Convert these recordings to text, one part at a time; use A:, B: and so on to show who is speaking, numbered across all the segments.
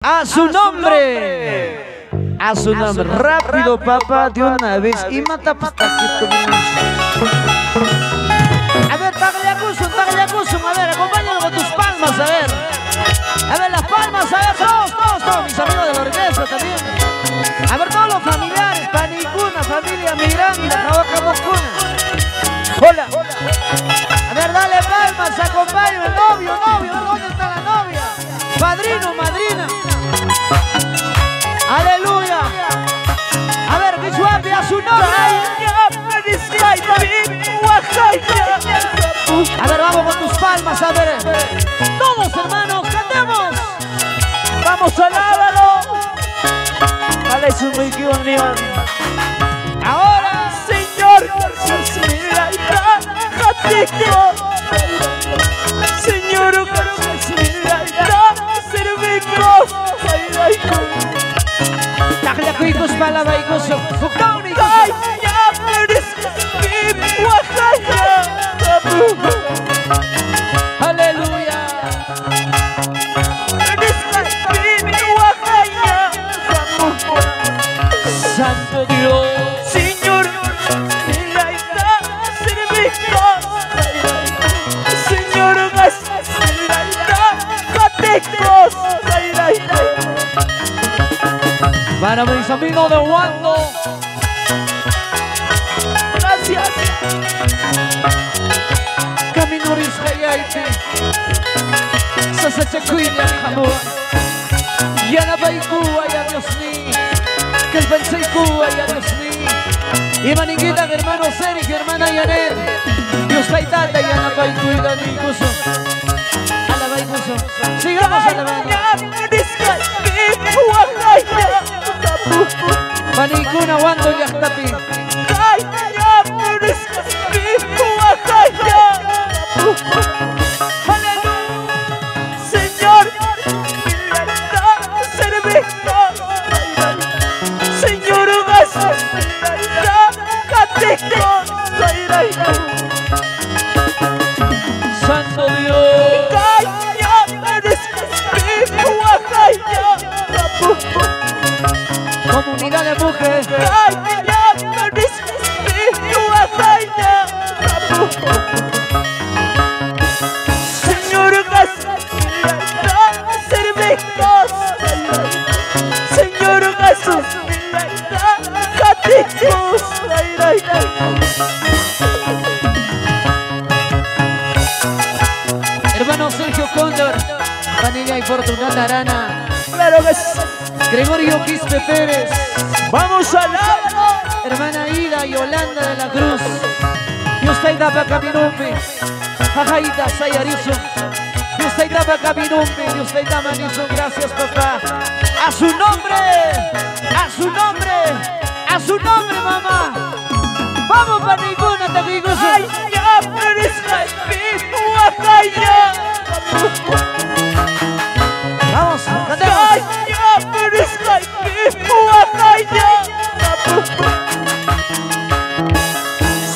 A: A su nombre. A su nombre. Rápido, papá, de una vez. Y mata pastaquito. A ver, Tagliacusum. A ver, acompáñalo con tus palmas, a ver. A ver, las palmas, a ver, todos, mis amigos de la orquesta también. A ver, todos los familiares, Panicuna, familia Miranda, Jabacabocuna. Hola. A ver, dale palmas, acompáñalo, el novio, ¿dónde está la novia? Padrino, madrina. Aleluya. A ver, Bishuapi, a su nombre. A ver, vamos con tus palmas, a ver. Todos, hermanos, cantemos.
B: Vamos al Ávalo. Dale su rico unión.
A: Ahora,
B: Señor, Señor,
A: Tagliacusum, Palabaikusum, Fukaunikusum. Aleluya. Santo Dios.
B: Señor,
A: Para mis amigos de Wando.
B: gracias.
A: Camino Rizhayaiti. Sasachakuya Hamua. Yana Baikua, ya Dios mío. Que el Benseikua, ya Dios mío. Y maniquita, hermano Sergio, hermana Yanet. Dios Taitata, Yana Baikuida, Nikuso. Alabaikuso. Sigamos alabando. Panicuna, Wando, Yahtapi.
B: Señor, Señor,
A: Santo Dios. Comunidad de mujeres.
B: Señor, Señor,
A: Hermano Sergio Cóndor, Vanilla y Fortunata Arana,
B: claro que sí.
A: Gregorio Quispe Pérez,
B: Vamos al Ávalo.
A: hermana Ida Yolanda de la Cruz, Yustaida Pacaminumpi, Jajaita Sayarizo, Yustaida Pacaminumpi, Yustaida Manizo, gracias papá. A su nombre, mamá. Vamos para ninguna, te digo eso.
B: Ay, ya, pero es
A: Vamos, cantemos.
B: Ay, ya, pero es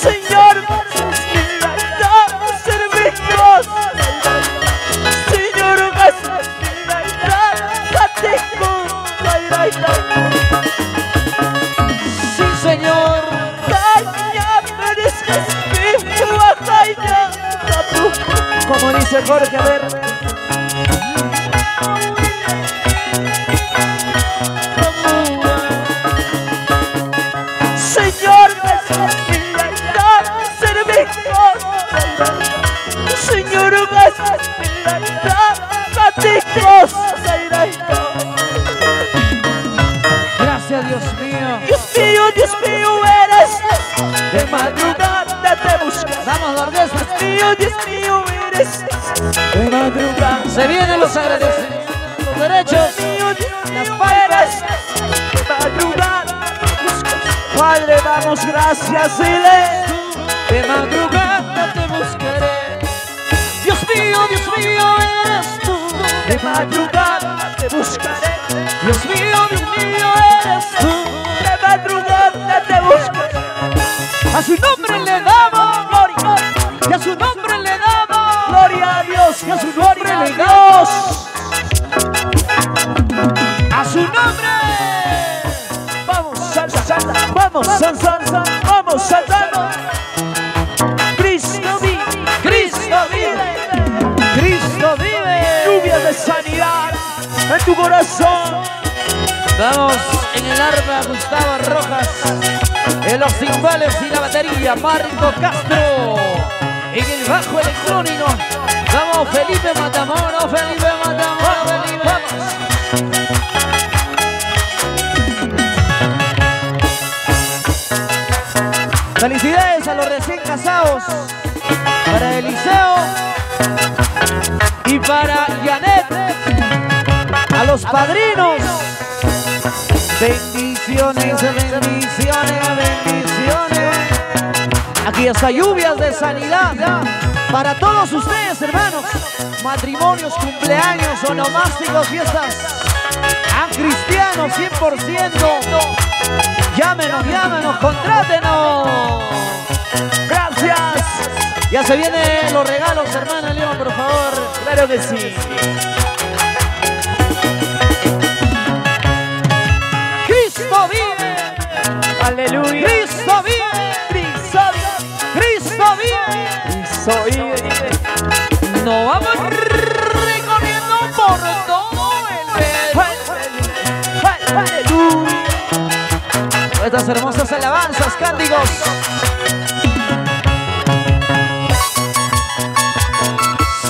B: Señor, servicios. Señor,
A: Sí, señor.
B: Como dice Jorge, a ver. Señor, servicios. Señor,
A: Gracias, Dios mío.
B: Dios mío, eres de madrugada te buscas.
A: Vamos, la orquesta.
B: Dios mío, eres de madrugada.
A: Se vienen los agradecimientos, los derechos, las palmas.
B: De madrugada te buscas. Padre, damos gracias, dile.
A: De madrugada te buscaré. Dios mío, eres tú.
B: De madrugada te buscaré.
A: Dios mío, eres tú.
B: De madrugada te buscaré.
A: A su nombre le damos gloria. Y a su nombre le damos
B: Gloria a Dios.
A: y a su nombre le
B: Gloria a
A: damos.
B: Dios. Vamos salsa, vamos saltando. Cristo vive,
A: Cristo vive, Cristo vive.
B: lluvia de sanidad en tu corazón.
A: Vamos en el arma Gustavo Rojas, en los timbales y la batería Marco Castro, en el bajo electrónico. Vamos Felipe Matamoros, Felipe Matamoros, Felipe. Felicidades a los recién casados, para Eliseo y para Janet, a los padrinos. Bendiciones, bendiciones, bendiciones. Aquí está lluvias de sanidad para todos ustedes, hermanos. Matrimonios, cumpleaños, onomásticos, fiestas cristianos 100%. Llámenos, llámenos, contrátenos.
B: Gracias.
A: Ya se vienen los regalos, hermana León, por favor.
B: Claro que sí.
A: Cristo vive.
B: Aleluya.
A: Cristo vive.
B: Cristo vive.
A: Cristo vive.
B: Cristo vive.
A: No vamos recorriendo por todo el Perú.
B: Aleluya.
A: Estas hermosas alabanzas, cánticos.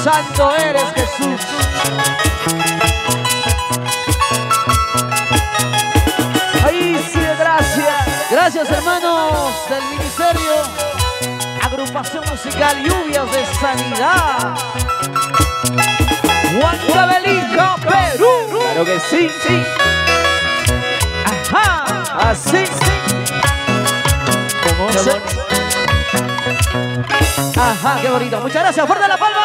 A: Santo eres, Jesús.
B: Ahí sí, gracias.
A: Gracias, hermanos del ministerio. Agrupación musical Lluvias de Sanidad. Huancavelica, Perú.
B: Claro que sí, sí.
A: Ajá.
B: Así, sí.
A: ¿Cómo se? Ajá, qué bonito. Muchas gracias. Fuerte la palma.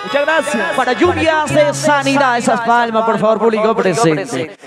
B: Muchas gracias.
A: Para Lluvias de Sanidad. Esas palmas, por favor, público presente.